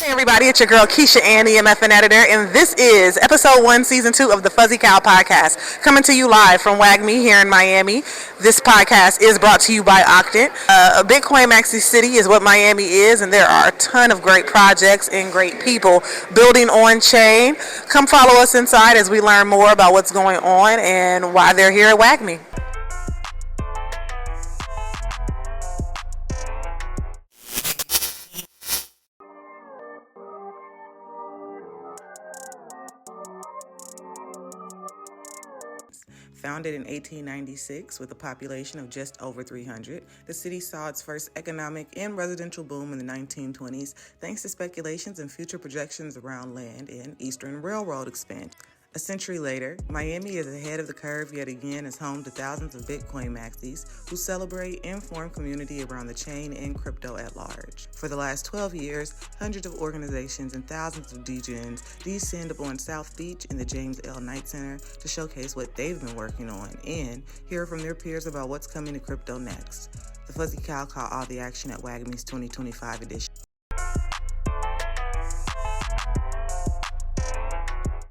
Hey everybody, it's your girl Keisha Ann, the MFN editor, and this is episode 1, season 2 of the Fuzzy Cow podcast, coming to you live from WAGMI here in Miami. This podcast is brought to you by Octant. A Bitcoin maxi city is what Miami is, and there are a ton of great projects and great people building on chain. Come follow us inside as we learn more about what's going on and why they're here at WAGMI. Founded in 1896 with a population of just over 300, the city saw its first economic and residential boom in the 1920s thanks to speculations and future projections around land and Eastern Railroad expansion. A century later, Miami is ahead of the curve yet again as home to thousands of Bitcoin maxis who celebrate and form community around the chain and crypto at large. For the last 12 years, hundreds of organizations and thousands of degens descend upon South Beach in the James L. Knight Center to showcase what they've been working on and hear from their peers about what's coming to crypto next. The Fuzzy Cow caught all the action at WAGMI's 2025 edition.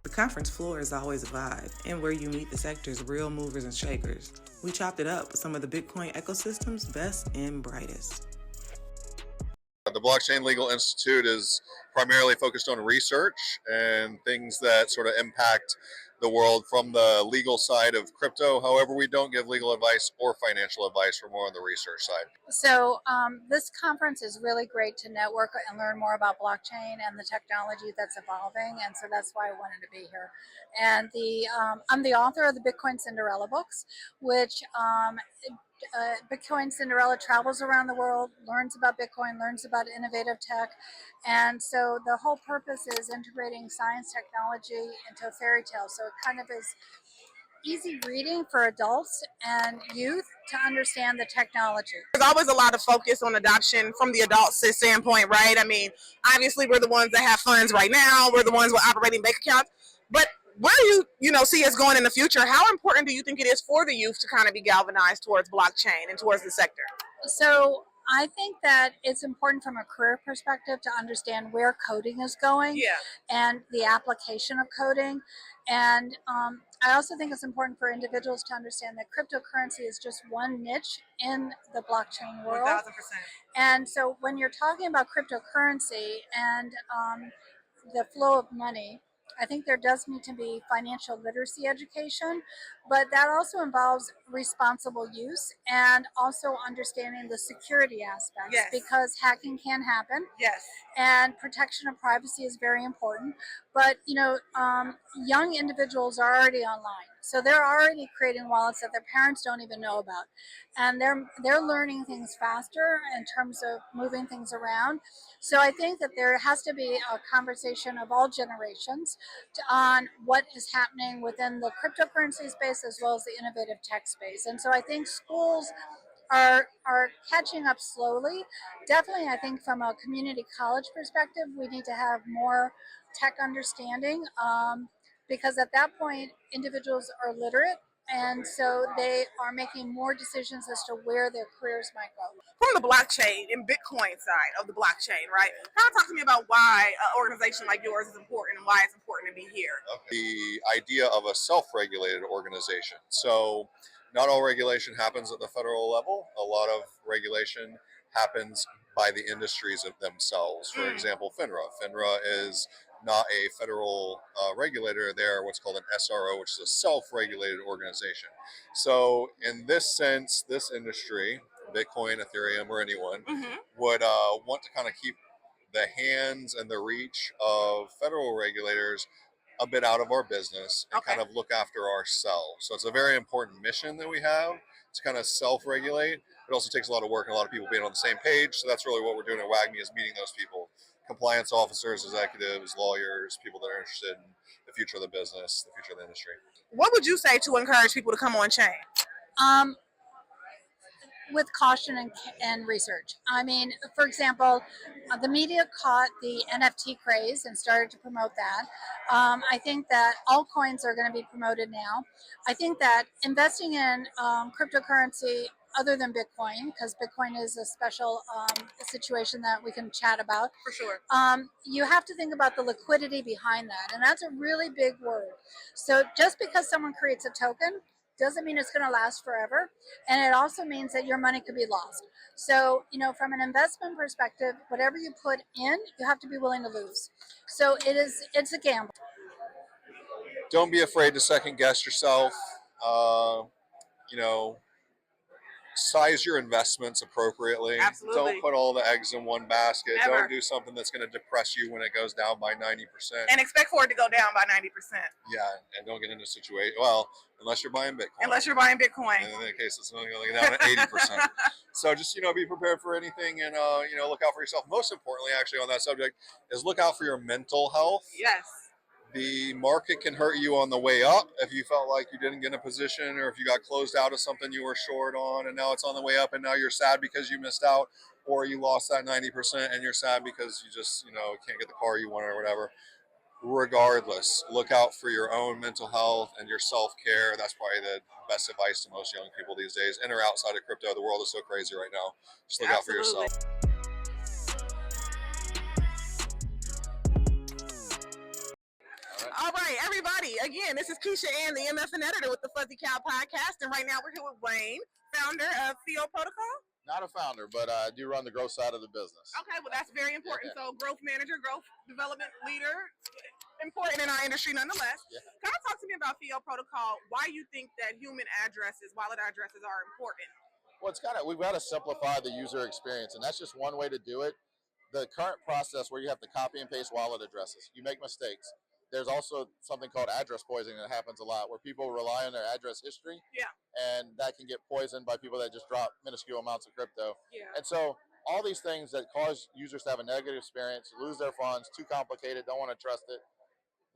The conference floor is always a vibe, and where you meet the sector's real movers and shakers. We chopped it up with some of the Bitcoin ecosystem's best and brightest. The Blockchain Legal Institute is primarily focused on research and things that sort of impact the world from the legal side of crypto. However, we don't give legal advice or financial advice. We're more on the research side. So this conference is really great to network and learn more about blockchain and the technology that's evolving, and so that's why I wanted to be here. And I'm the author of the Bitcoin Cinderella books, which Bitcoin Cinderella travels around the world, learns about Bitcoin, learns about innovative tech. And so the whole purpose is integrating science technology into a fairy tale. So it kind of is easy reading for adults and youth to understand the technology. There's always a lot of focus on adoption from the adult standpoint, right? I mean, obviously we're the ones that have funds right now. We're the ones with operating bank accounts. But where do you see us going in the future? How important do you think it is for the youth to kind of be galvanized towards blockchain and towards the sector? So I think that it's important from a career perspective to understand where coding is going and the application of coding. And I also think it's important for individuals to understand that cryptocurrency is just one niche in the blockchain world. 1000%. And so when you're talking about cryptocurrency and the flow of money, I think there does need to be financial literacy education, but that also involves responsible use and also understanding the security aspects because hacking can happen. And protection of privacy is very important. But young individuals are already online, so they're already creating wallets that their parents don't even know about, and they're learning things faster in terms of moving things around. So I think that there has to be a conversation of all generations on what is happening within the cryptocurrency space as well as the innovative tech space. And so I think schools are catching up slowly. Definitely, I think from a community college perspective, we need to have more tech understanding because at that point, individuals are literate, and so they are making more decisions as to where their careers might go. From the blockchain and Bitcoin side of the blockchain, right? Kind of talk to me about why an organization like yours is important and why it's important to be here. The idea of a self-regulated organization. So not all regulation happens at the federal level. A lot of regulation happens by the industries of themselves. For example, FINRA. FINRA is not a federal regulator. They're what's called an SRO, which is a self-regulated organization. So in this sense, this industry, Bitcoin, Ethereum, or anyone, would want to kind of keep the hands and the reach of federal regulators a bit out of our business and kind of look after ourselves. So it's a very important mission that we have to kind of self-regulate. It also takes a lot of work and a lot of people being on the same page. So that's really what we're doing at WAGMI, is meeting those people. Compliance officers, executives, lawyers, people that are interested in the future of the business, the future of the industry. What would you say to encourage people to come on chain? With caution and research. I mean, for example, the media caught the NFT craze and started to promote that. I think that altcoins are going to be promoted now. I think that investing in cryptocurrency other than Bitcoin, because Bitcoin is a special situation that we can chat about. For sure. You have to think about the liquidity behind that, and that's a really big word. So just because someone creates a token doesn't mean it's going to last forever, and it also means that your money could be lost. So, from an investment perspective, whatever you put in, you have to be willing to lose. So it's a gamble. Don't be afraid to second guess yourself. You know, size your investments appropriately. Absolutely. Don't put all the eggs in one basket. Never. Don't do something that's going to depress you when it goes down by 90%. And expect for it to go down by 90%. Yeah, and don't get into a situation. Well, unless you're buying Bitcoin. Unless you're buying Bitcoin. And in that case, it's only going to go down at 80%. So just be prepared for anything, and look out for yourself. Most importantly, actually, on that subject, is look out for your mental health. Yes. The market can hurt you on the way up if you felt like you didn't get in a position, or if you got closed out of something you were short on, and now it's on the way up, and now you're sad because you missed out, or you lost that 90% and you're sad because you just can't get the car you want or whatever. Regardless, look out for your own mental health and your self-care. That's probably the best advice to most young people these days, in or outside of crypto. The world is so crazy right now. Just look out for yourself. All right, everybody. Again, this is Keisha Ann, the MFN editor with the Fuzzy Cow podcast, and right now we're here with Wayne, founder of Theo Protocol. Not a founder, but I do run the growth side of the business. Okay, well that's very important. Yeah. So, growth manager, growth development leader, important in our industry nonetheless. Yeah. Kind of talk to me about Theo Protocol. Why you think that human addresses, wallet addresses, are important? Well, we've got to simplify the user experience, and that's just one way to do it. The current process where you have to copy and paste wallet addresses, you make mistakes. There's also something called address poisoning that happens a lot, where people rely on their address history, and that can get poisoned by people that just drop minuscule amounts of crypto. Yeah. And so all these things that cause users to have a negative experience, lose their funds, too complicated, don't want to trust it.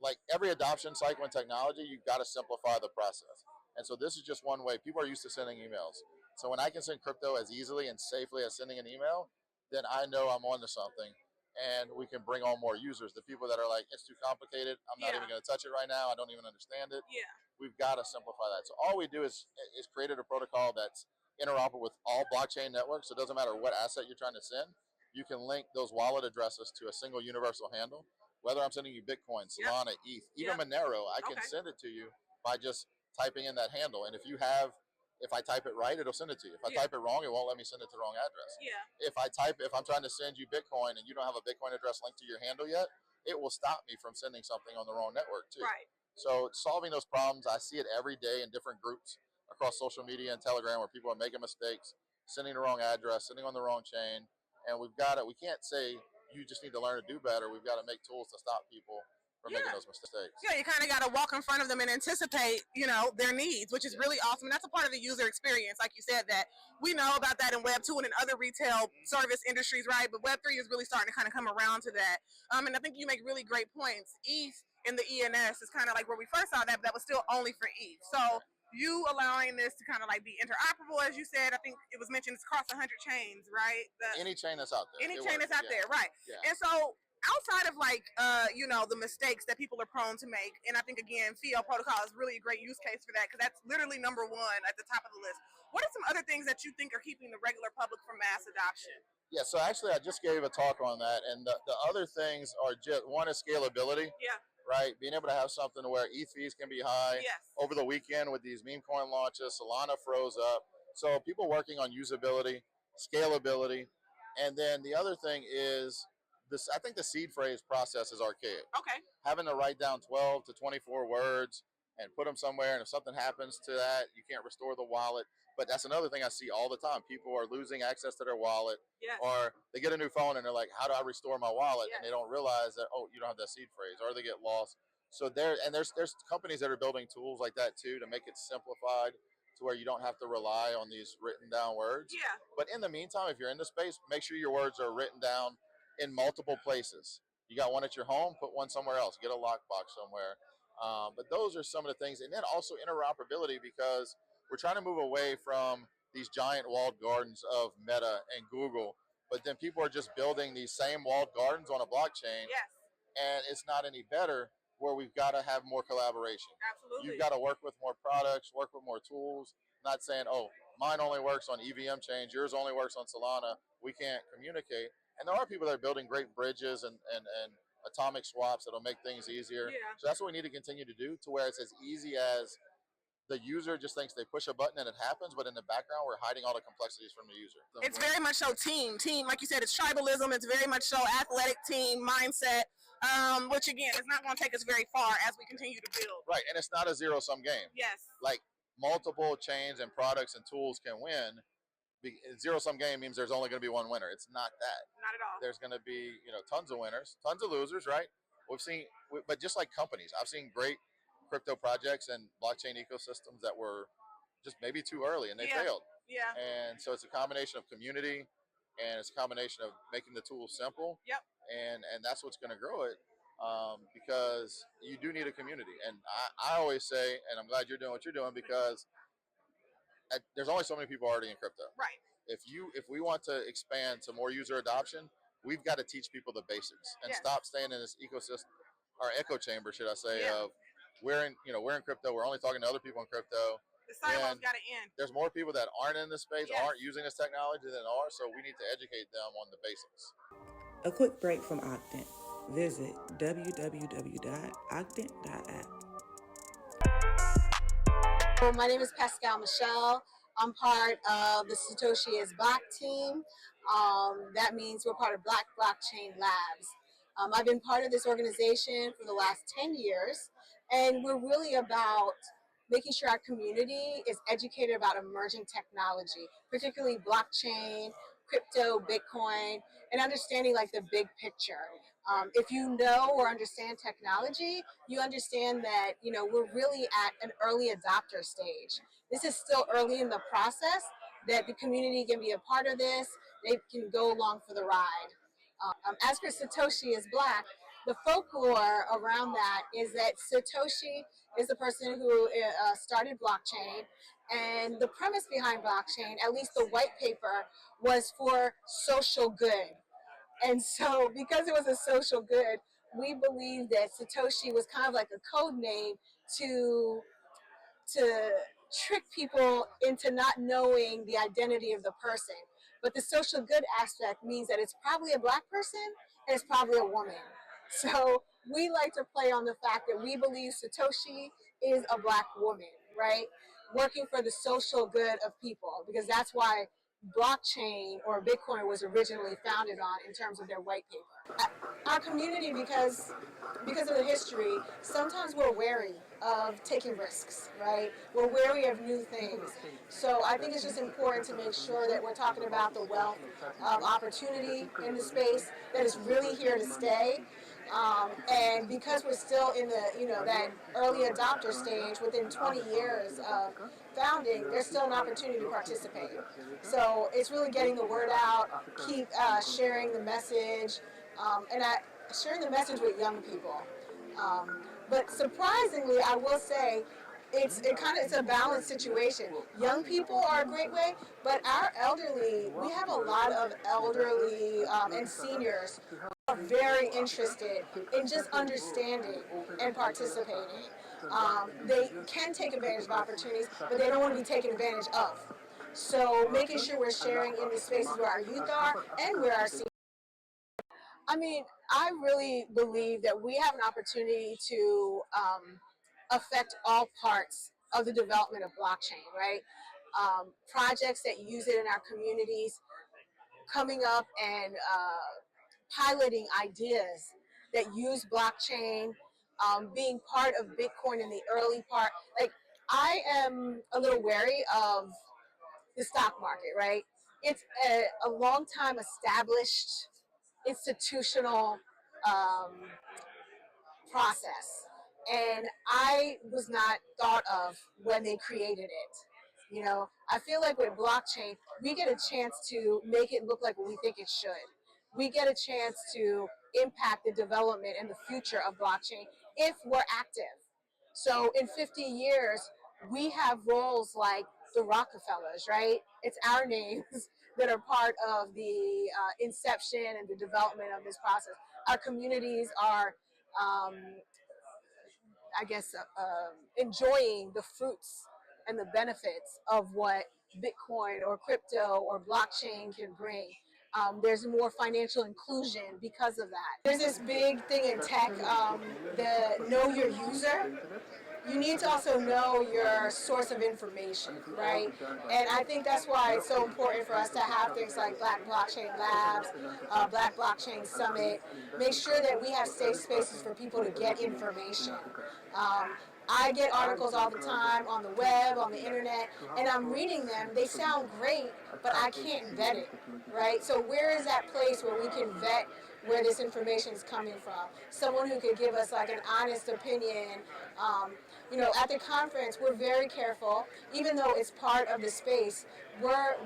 Like every adoption cycle in technology, you've got to simplify the process. And so this is just one way. People are used to sending emails. So when I can send crypto as easily and safely as sending an email, then I know I'm onto something, and we can bring on more users. The people that are like, it's too complicated, I'm not even going to touch it right now, I don't even understand it. Yeah. We've got to simplify that. So all we do is created a protocol that's interoperable with all blockchain networks. So it doesn't matter what asset you're trying to send. You can link those wallet addresses to a single universal handle. Whether I'm sending you Bitcoin, Solana, ETH, even Monero, I can send it to you by just typing in that handle. And if I type it right, it'll send it to you. If I type it wrong, it won't let me send it to the wrong address. Yeah. If I'm trying to send you Bitcoin and you don't have a Bitcoin address linked to your handle yet, it will stop me from sending something on the wrong network too. Right. So solving those problems, I see it every day in different groups across social media and Telegram, where people are making mistakes, sending the wrong address, sending on the wrong chain. And we can't say you just need to learn to do better. We've got to make tools to stop people from making those mistakes. Yeah, you kind of got to walk in front of them and anticipate, their needs, which is really awesome. And that's a part of the user experience, like you said, that we know about that in Web 2 and in other retail service industries, right? But Web 3 is really starting to kind of come around to that. And I think you make really great points. ETH in the ENS is kind of like where we first saw that, but that was still only for ETH. So you allowing this to kind of like be interoperable, as you said, I think it was mentioned it's across 100 chains, right? Any chain that's out there. Any chain that's out there, right? Yeah. And so outside of the mistakes that people are prone to make, and I think again, Theo Protocol is really a great use case for that, because that's literally number one at the top of the list. What are some other things that you think are keeping the regular public from mass adoption? Yeah, so actually I just gave a talk on that, and the other things are just, one is scalability. Yeah. Right, being able to have something where ETH fees can be high. Yes. Over the weekend with these meme coin launches, Solana froze up. So people working on usability, scalability, and then the other thing is this. I think the seed phrase process is archaic. Okay. Having to write down 12 to 24 words and put them somewhere, and if something happens to that, you can't restore the wallet. But that's another thing I see all the time. People are losing access to their wallet, or they get a new phone and they're like, how do I restore my wallet? And they don't realize that, oh, you don't have that seed phrase, or they get lost. So there's companies that are building tools like that too, to make it simplified to where you don't have to rely on these written down words. Yeah. But in the meantime, if you're in the space, make sure your words are written down in multiple places. You got one at your home, put one somewhere else, get a lockbox somewhere. But those are some of the things. And then also interoperability, because we're trying to move away from these giant walled gardens of Meta and Google, but then people are just building these same walled gardens on a blockchain. Yes. And it's not any better, where we've got to have more collaboration. Absolutely. You've got to work with more products, work with more tools, not saying, oh, mine only works on EVM change, yours only works on Solana. We can't communicate. And there are people that are building great bridges and atomic swaps that'll make things easier. Yeah. So that's what we need to continue to do, to where it's as easy as the user just thinks they push a button and it happens, but in the background we're hiding all the complexities from the user. It's very much so team, like you said, it's tribalism. It's very much so athletic team mindset, which again is not going to take us very far as we continue to build. Right, and it's not a zero-sum game. Yes. Like, multiple chains and products and tools can win. Zero-sum game means there's only going to be one winner. It's not that. Not at all. There's going to be, tons of winners, tons of losers, right? We've seen, but just like companies, I've seen great crypto projects and blockchain ecosystems that were just maybe too early and they failed. Yeah. And so it's a combination of community and it's a combination of making the tools simple. Yep. And that's what's going to grow it, because you do need a community. And I always say, and I'm glad you're doing what you're doing, because there's only so many people already in crypto. Right. If we want to expand to more user adoption, we've got to teach people the basics and stop staying in this ecosystem or echo chamber, should I say, of we're in crypto. We're only talking to other people in crypto. The silos got to end. There's more people that aren't in this space, aren't using this technology than are. So we need to educate them on the basics. A quick break from Octant. Visit www.octant.app. My name is Pascal Michelle. I'm part of the Satoshi is Black team. That means we're part of Black Blockchain Labs. I've been part of this organization for the last 10 years, and we're really about making sure our community is educated about emerging technology, particularly blockchain, crypto, Bitcoin, and understanding like the big picture. If you know or understand technology, you understand that, we're really at an early adopter stage. This is still early in the process, that the community can be a part of this. They can go along for the ride. As for Satoshi is Black, the folklore around that is that Satoshi is the person who started blockchain. And the premise behind blockchain, at least the white paper, was for social good. And so because it was a social good, we believe that Satoshi was kind of like a code name to trick people into not knowing the identity of the person. But the social good aspect means that it's probably a Black person and it's probably a woman. So we like to play on the fact that we believe Satoshi is a Black woman, right? Working for the social good of people, because that's why blockchain or Bitcoin was originally founded on in terms of their white paper. Our community, because of the history, sometimes we're wary of taking risks, right? We're wary of new things. So I think it's just important to make sure that we're talking about the wealth of opportunity in the space that is really here to stay. And because we're still in the, that early adopter stage, within 20 years of founding, there's still an opportunity to participate. So it's really getting the word out, keep sharing the message, and sharing the message with young people. But surprisingly, I will say, it's a balanced situation. Young people are a great way, but our elderly, we have a lot of elderly and seniors who are very interested in just understanding and participating. They can take advantage of opportunities, but they don't want to be taken advantage of. So making sure we're sharing in the spaces where our youth are and where our seniors. I mean, I really believe that we have an opportunity to affect all parts of the development of blockchain, right? Projects that use it in our communities, coming up and piloting ideas that use blockchain, being part of Bitcoin in the early part. Like, I am a little wary of the stock market, right? It's a long time established institutional process, and I was not thought of when they created it. I feel like with blockchain, we get a chance to make it look like what we think it should. We get a chance to impact the development and the future of blockchain if we're active. So in 50 years, we have roles like the Rockefellers, right? It's our names that are part of the inception and the development of this process. Our communities are, enjoying the fruits and the benefits of what Bitcoin or crypto or blockchain can bring. There's more financial inclusion because of that. There's this big thing in tech, the know your user. You need to also know your source of information, right? And I think that's why it's so important for us to have things like Black Blockchain Labs, Black Blockchain Summit. Make sure that we have safe spaces for people to get information. Um, I get articles all the time on the web, on the internet, and I'm reading them. They sound great, but I can't vet it, right? So where is that place where we can vet where this information is coming from? Someone who could give us like an honest opinion. At the conference, we're very careful, even though it's part of the space,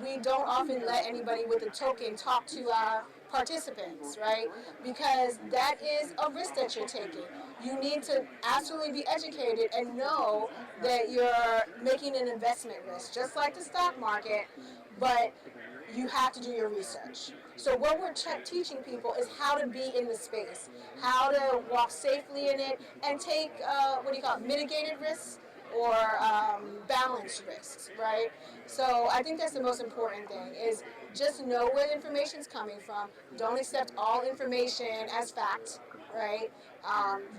we don't often let anybody with a token talk to our participants, right? Because that is a risk that you're taking. You need to absolutely be educated and know that you're making an investment risk, just like the stock market, but you have to do your research. So what we're teaching people is how to be in the space, how to walk safely in it, and take mitigated risks or balanced risks, right? So I think that's the most important thing is just know where the information is coming from. Don't accept all information as fact, right?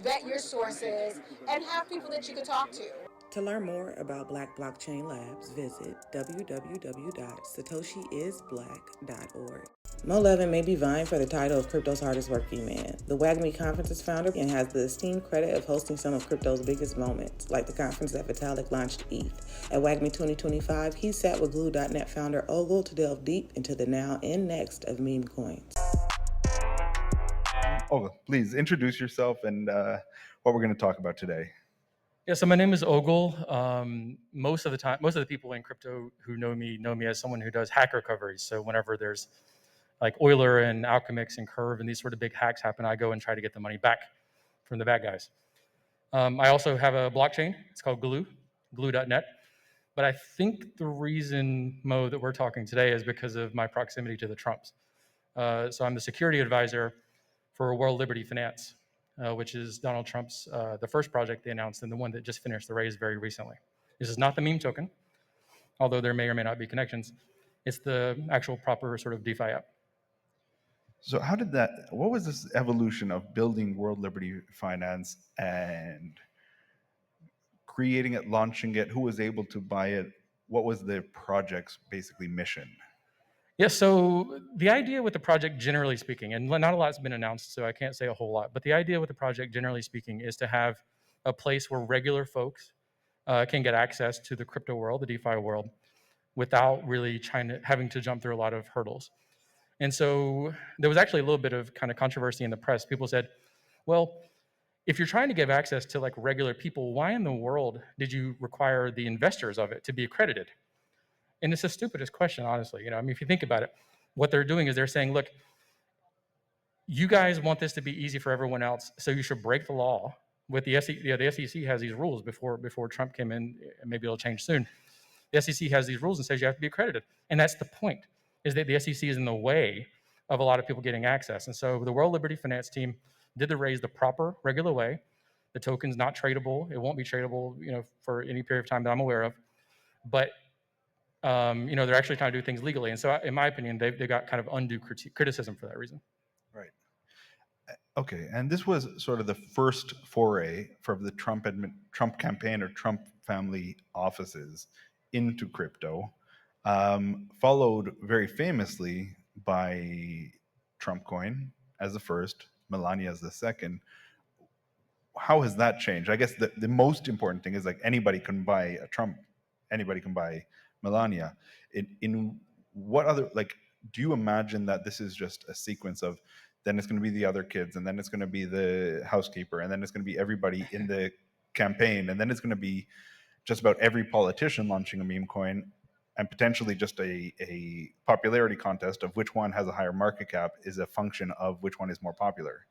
Vet your sources and have people that you can talk to. To learn more about Black Blockchain Labs, visit www.satoshiisblack.org. Moe Levin may be vying for the title of crypto's hardest working man. The WAGMI conference is founder and has the esteemed credit of hosting some of crypto's biggest moments, like the conference that Vitalik launched ETH. At WAGMI 2025, he sat with Glue.net founder Ogle to delve deep into the now and next of meme coins. Ogle, please introduce yourself and what we're going to talk about today. Yeah, so my name is Ogle. Most of the people in crypto who know me as someone who does hack recoveries. So whenever there's like Euler and Alchemix and Curve and these sort of big hacks happen, I go and try to get the money back from the bad guys. I also have a blockchain. It's called glue.net. But I think the reason, Mo, that we're talking today is because of my proximity to the Trumps. So I'm the security advisor for World Liberty Finance, which is Donald Trump's, the first project they announced and the one that just finished the raise very recently. This is not the meme token, although there may or may not be connections. It's the actual proper sort of DeFi app. So what was this evolution of building World Liberty Finance and creating it, launching it? Who was able to buy it? What was the project's basically mission? Yeah, so the idea with the project, generally speaking, and not a lot's been announced, so I can't say a whole lot, but the idea with the project, generally speaking, is to have a place where regular folks can get access to the crypto world, the DeFi world, without really having to jump through a lot of hurdles. And so there was actually a little bit of kind of controversy in the press. People said, well, if you're trying to give access to like regular people, why in the world did you require the investors of it to be accredited? And it's the stupidest question, honestly. If you think about it, what they're doing is they're saying, look, you guys want this to be easy for everyone else, so you should break the law. With the SEC, the SEC has these rules before Trump came in. Maybe it'll change soon. The SEC has these rules and says you have to be accredited, and that's the point. Is that the SEC is in the way of a lot of people getting access, and so the World Liberty Finance team did the raise the proper, regular way. The token's not tradable. It won't be tradable, for any period of time that I'm aware of. But they're actually trying to do things legally, and so in my opinion, they got kind of undue criticism for that reason. Right. Okay, and this was sort of the first foray for the Trump campaign or Trump family offices into crypto, followed very famously by Trump coin as the first, Melania as the second. How has that changed? I guess the most important thing is like anybody can buy a Trump, anybody can buy Melania. In what other, like, do you imagine that this is just a sequence of then it's going to be the other kids, and then it's going to be the housekeeper, and then it's going to be everybody in the campaign, and then it's going to be just about every politician launching a meme coin, and potentially just a popularity contest of which one has a higher market cap is a function of which one is more popular?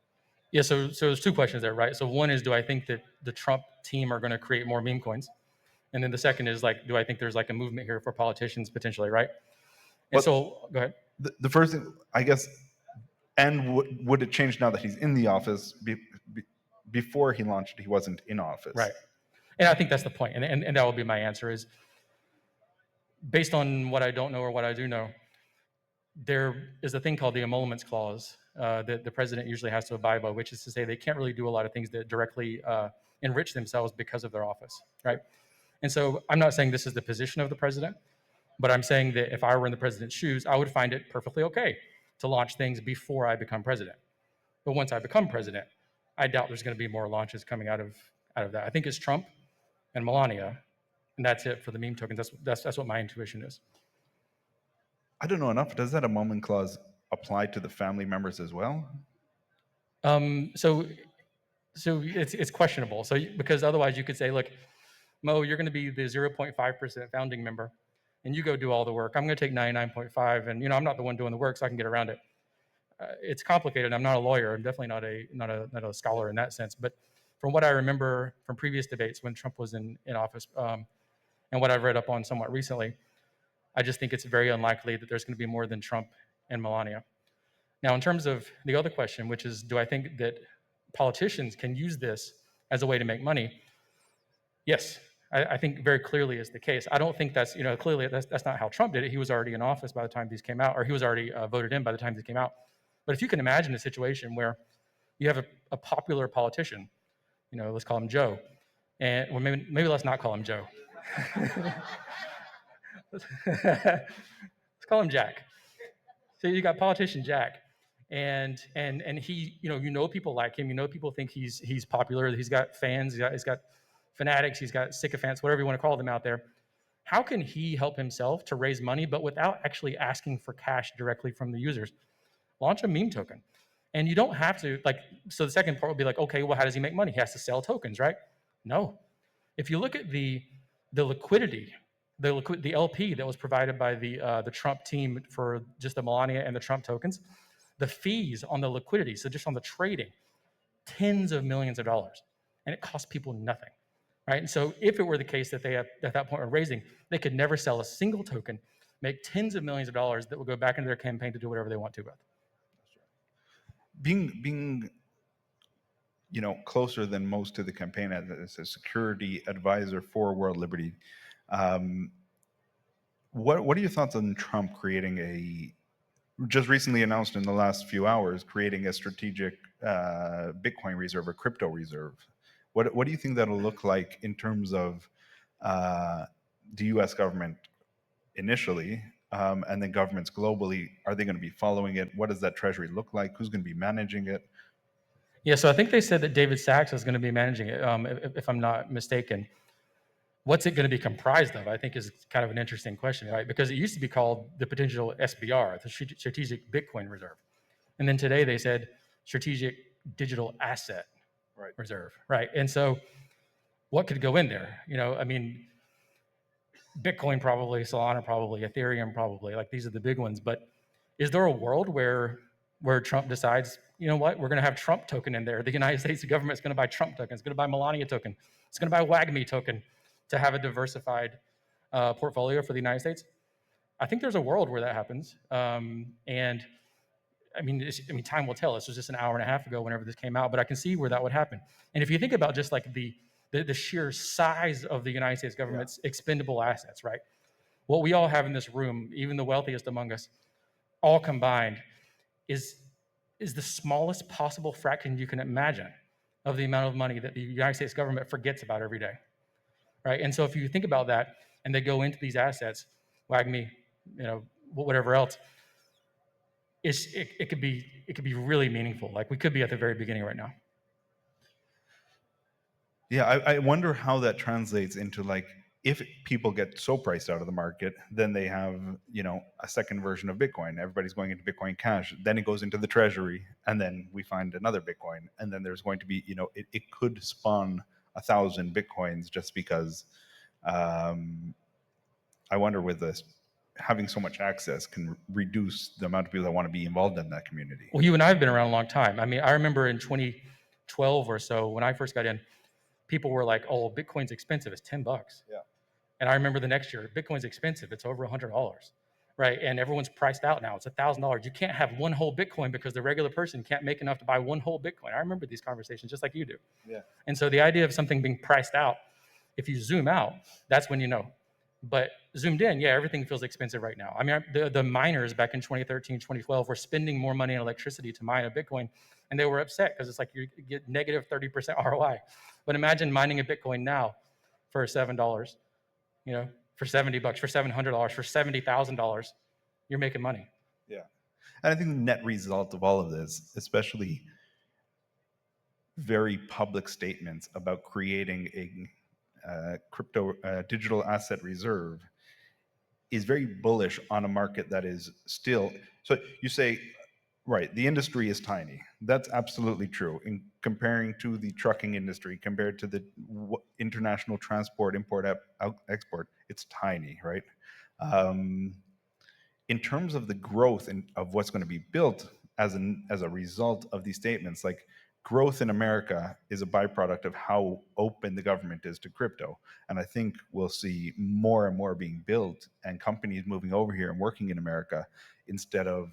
Yeah, so there's two questions there, right? So one is, do I think that the Trump team are going to create more meme coins? And then the second is like, do I think there's like a movement here for politicians potentially, right? And but so, go ahead. The first thing, I guess, and would it change now that he's in the office? Before he launched, he wasn't in office. Right. And I think that's the point. And that will be my answer is, based on what I don't know or what I do know, there is a thing called the emoluments clause that the president usually has to abide by, which is to say they can't really do a lot of things that directly enrich themselves because of their office, right? And so I'm not saying this is the position of the president, but I'm saying that if I were in the president's shoes, I would find it perfectly okay to launch things before I become president. But once I become president, I doubt there's going to be more launches coming out of that. I think it's Trump and Melania, and that's it for the meme tokens. That's what my intuition is. I don't know enough. Does that emolument clause apply to the family members as well? So it's questionable. So because otherwise you could say, look, Mo, you're going to be the 0.5% founding member, and you go do all the work. I'm going to take 99.5, and I'm not the one doing the work, so I can get around it. It's complicated. I'm not a lawyer. I'm definitely not a scholar in that sense. But from what I remember from previous debates when Trump was in office, and what I've read up on somewhat recently, I just think it's very unlikely that there's going to be more than Trump and Melania. Now, in terms of the other question, which is, do I think that politicians can use this as a way to make money? Yes, I think very clearly is the case. I don't think that's, clearly that's not how Trump did it. He was already in office by the time these came out, or he was already voted in by the time these came out. But if you can imagine a situation where you have a popular politician, let's call him Joe, and well, maybe let's not call him Joe. Let's call him Jack. So you got politician Jack, and he, people like him. People think he's popular. He's got fans. He's got fanatics. He's got sycophants, whatever you want to call them out there. How can he help himself to raise money, but without actually asking for cash directly from the users? Launch a meme token. And you don't have to, so the second part will be like, okay, well, how does he make money? He has to sell tokens, right? No. If you look at the liquidity, the LP that was provided by the Trump team for just the Melania and the Trump tokens, the fees on the liquidity, so just on the trading, tens of millions of dollars, and it costs people nothing, right? And so if it were the case that they at that point were raising, they could never sell a single token, make tens of millions of dollars that will go back into their campaign to do whatever they want to with. Being closer than most to the campaign as a security advisor for World Liberty, what are your thoughts on Trump creating just recently announced in the last few hours, creating a strategic Bitcoin reserve or crypto reserve? What do you think that'll look like in terms of the U.S. government initially, and then governments globally? Are they going to be following it? What does that treasury look like? Who's going to be managing it? Yeah, so I think they said that David Sachs is going to be managing it, if I'm not mistaken. What's it going to be comprised of, I think, is kind of an interesting question, right? Because it used to be called the potential SBR, the Strategic Bitcoin Reserve. And then today they said Strategic Digital Asset Reserve, right? And so what could go in there? Bitcoin probably, Solana probably, Ethereum probably, these are the big ones. But is there a world where Trump decides, you know what, we're going to have Trump token in there. The United States government is going to buy Trump token. It's going to buy Melania token. It's going to buy WAGMI token to have a diversified portfolio for the United States. I think there's a world where that happens. And time will tell. This was just an hour and a half ago whenever this came out, but I can see where that would happen. And if you think about just the sheer size of the United States government's expendable assets, right? What we all have in this room, even the wealthiest among us, all combined, is the smallest possible fraction you can imagine of the amount of money that the United States government forgets about every day, right? And so if you think about that, and they go into these assets, WAGMI, whatever else, it could be really meaningful. We could be at the very beginning right now. Yeah, I wonder how that translates into if people get so priced out of the market, then they have, a second version of Bitcoin. Everybody's going into Bitcoin Cash. Then it goes into the treasury, and then we find another Bitcoin. And then there's going to be, it could spawn 1,000 Bitcoins just because I wonder with this, having so much access can reduce the amount of people that want to be involved in that community. Well, you and I have been around a long time. I remember in 2012 or so, when I first got in, people were like, oh, Bitcoin's expensive. It's $10. Yeah. And I remember the next year, Bitcoin's expensive. It's over $100, right? And everyone's priced out now. It's $1,000. You can't have one whole Bitcoin because the regular person can't make enough to buy one whole Bitcoin. I remember these conversations just like you do. Yeah. And so the idea of something being priced out, if you zoom out, that's when you know But zoomed in, yeah, everything feels expensive right now. I mean, the miners back in 2013, 2012 were spending more money on electricity to mine a Bitcoin, and they were upset because it's like you get negative 30% ROI. But imagine mining a Bitcoin now for $7, for $70, for $700, for $70,000, you're making money. Yeah. And I think the net result of all of this, especially very public statements about creating a crypto digital asset reserve, is very bullish on a market that is still. So you say, right, the industry is tiny. That's absolutely true. In comparing to the trucking industry, compared to the international transport, import, export, it's tiny, right? In terms of the growth of what's going to be built as a result of these statements, like growth in America is a byproduct of how open the government is to crypto. And I think we'll see more and more being built and companies moving over here and working in America instead of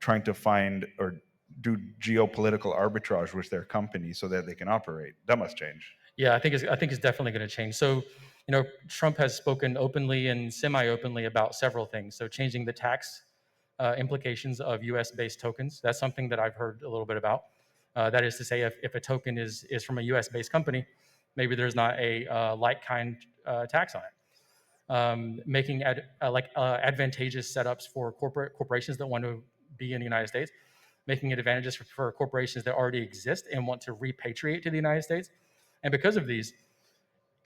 trying to find or do geopolitical arbitrage with their company so that they can operate. That must change. Yeah, I think it's definitely going to change. So, Trump has spoken openly and semi-openly about several things. So, changing the tax implications of U.S.-based tokens. That's something that I've heard a little bit about. That is to say, if a token is from a U.S.-based company, maybe there's not a like-kind tax on it. Making advantageous setups for corporations that want to be in the United States, making it advantageous for corporations that already exist and want to repatriate to the United States. And because of these,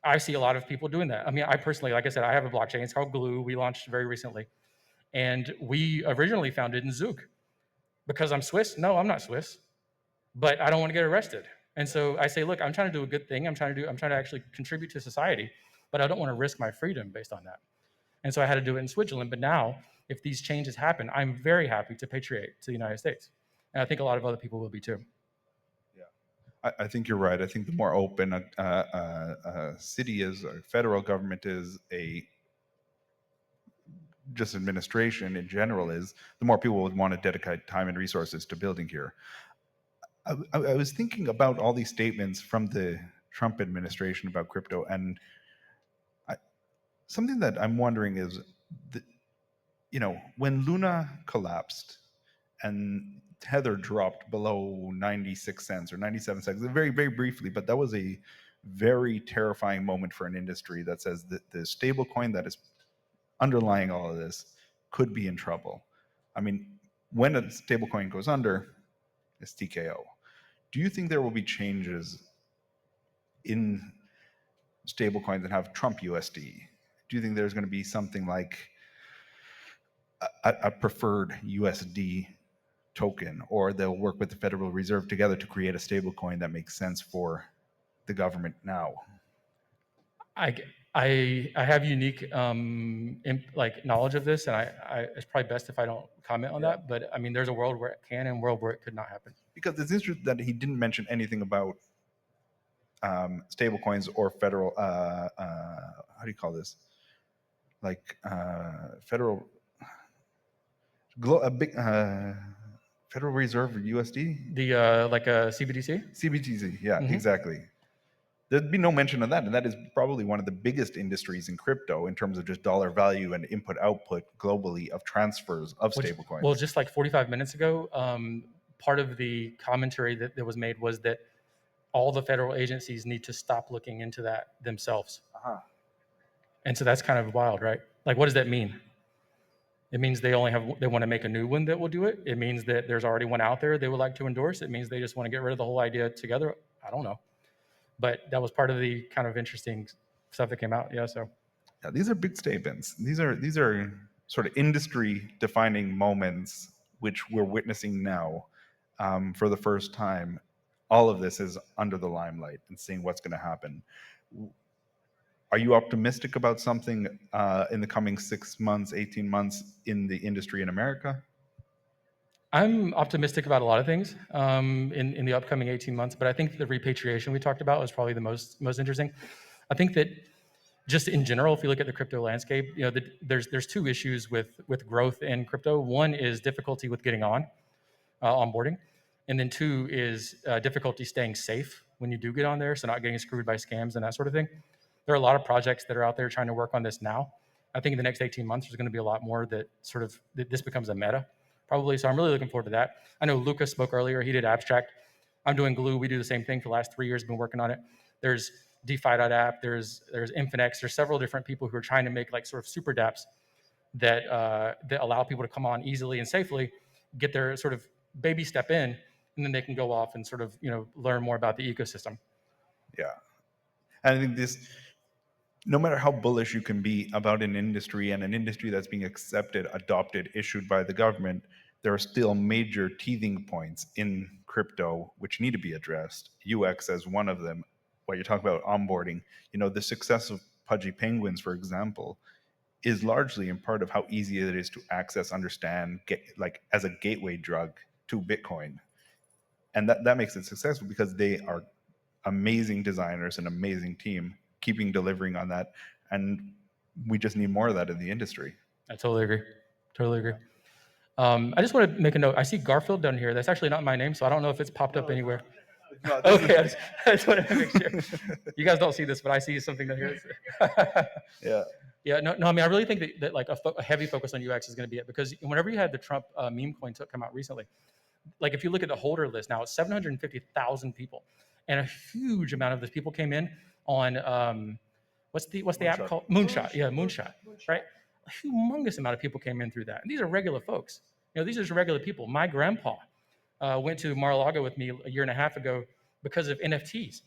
I see a lot of people doing that. I mean, I personally, like I said, I have a blockchain. It's called Glue. We launched very recently. And we originally found it in Zook. Because I'm Swiss? No, I'm not Swiss. But I don't want to get arrested. And so I say, look, I'm trying to do a good thing. I'm trying to actually contribute to society, but I don't want to risk my freedom based on that. And so I had to do it in Switzerland. But now, if these changes happen, I'm very happy to patriate to the United States. And I think a lot of other people will be too. I think you're right. I think the more open a city is, a federal government is, a just administration in general is, the more people would want to dedicate time and resources to building here. I was thinking about all these statements from the Trump administration about crypto, and something that I'm wondering is, when Luna collapsed and Tether dropped below 96 cents or 97 cents, very, very briefly, but that was a very terrifying moment for an industry that says that the stable coin that is underlying all of this could be in trouble. I mean, when a stable coin goes under, it's TKO. Do you think there will be changes in stablecoins that have Trump USD? Do you think there's going to be something like a preferred USD token, or they'll work with the Federal Reserve together to create a stablecoin that makes sense for the government now? I have unique knowledge of this, and I it's probably best if I don't comment on that. But I mean, there's a world where it can and a world where it could not happen. Because it's interesting that he didn't mention anything about stablecoins or federal. How do you call this? Like federal, a big Federal Reserve USD. The like a CBDC. CBDC, yeah, exactly. There'd be no mention of that, and that is probably one of the biggest industries in crypto in terms of just dollar value and input output globally of transfers of stablecoins. Well, just like 45 minutes ago, part of the commentary that was made was that all the federal agencies need to stop looking into that themselves. And so that's kind of wild, right? Like, what does that mean? It means they want to make a new one that will do it. It means that there's already one out there they would like to endorse. It means they just want to get rid of the whole idea together. I don't know. But that was part of the kind of interesting stuff that came out. Yeah. So yeah, these are big statements. These are sort of industry defining moments, which we're witnessing now for the first time. All of this is under the limelight and seeing what's going to happen. Are you optimistic about something in the coming 6 months, 18 months in the industry in America? I'm optimistic about a lot of things in the upcoming 18 months, but I think the repatriation we talked about was probably the most interesting. I think that just in general, if you look at the crypto landscape, there's two issues with growth in crypto. One is difficulty with getting onboarding, and then two is difficulty staying safe when you do get on there, so not getting screwed by scams and that sort of thing. There are a lot of projects that are out there trying to work on this now. I think in the next 18 months, there's going to be a lot more that sort of this becomes a meta, probably. So I'm really looking forward to that. I know Lucas spoke earlier. He did abstract. I'm doing Glue. We do the same thing for the last 3 years. Been working on it. There's DeFi.app. There's Infinex. There's several different people who are trying to make like sort of super dApps that that allow people to come on easily and safely, get their sort of baby step in, and then they can go off and sort of learn more about the ecosystem. Yeah, and I think this, no matter how bullish you can be about an industry and an industry that's being accepted, adopted, issued by the government, there are still major teething points in crypto which need to be addressed. UX as one of them. What you're talking about onboarding, the success of Pudgy Penguins, for example, is largely in part of how easy it is to access, understand, get like as a gateway drug to Bitcoin. And that makes it successful because they are amazing designers, an amazing team, keeping delivering on that. And we just need more of that in the industry. I totally agree. Totally agree. I just want to make a note. I see Garfield down here. That's actually not my name, so I don't know if it's popped up anywhere. No, Okay, I just want to make sure. You guys don't see this, but I see something down here. Yeah. Yeah, no. I mean, I really think that like a heavy focus on UX is going to be it, because whenever you had the Trump meme coin come out recently, like if you look at the holder list now, it's 750,000 people, and a huge amount of those people came in on what's the app called? Moonshot. Yeah, Moonshot. Right. A humongous amount of people came in through that, and these are regular folks. These are just regular people. My grandpa went to Mar-a-Lago with me a year and a half ago because of NFTs.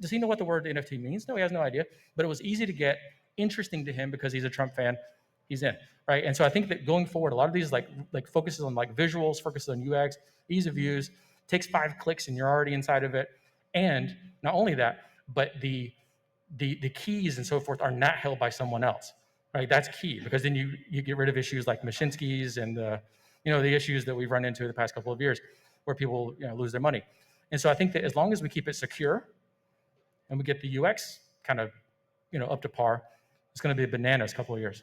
Does he know what the word NFT means? No, he has no idea. But it was easy to get, interesting to him because he's a Trump fan. He's in, right? And so I think that going forward, a lot of these like focuses on like visuals, focuses on UX, ease of use, takes 5 clicks and you're already inside of it. And not only that, but the keys and so forth are not held by someone else, right? That's key, because then you get rid of issues like Mashinsky's and the issues that we've run into the past couple of years where people lose their money. And so I think that as long as we keep it secure and we get the UX kind of up to par, it's going to be bananas couple of years.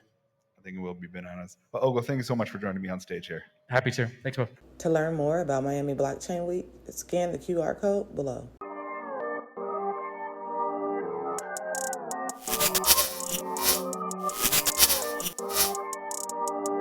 I think it will be bananas. But Ogo, thank you so much for joining me on stage here. Happy to. Thanks, Mo. To learn more about Miami Blockchain Week, scan the QR code below.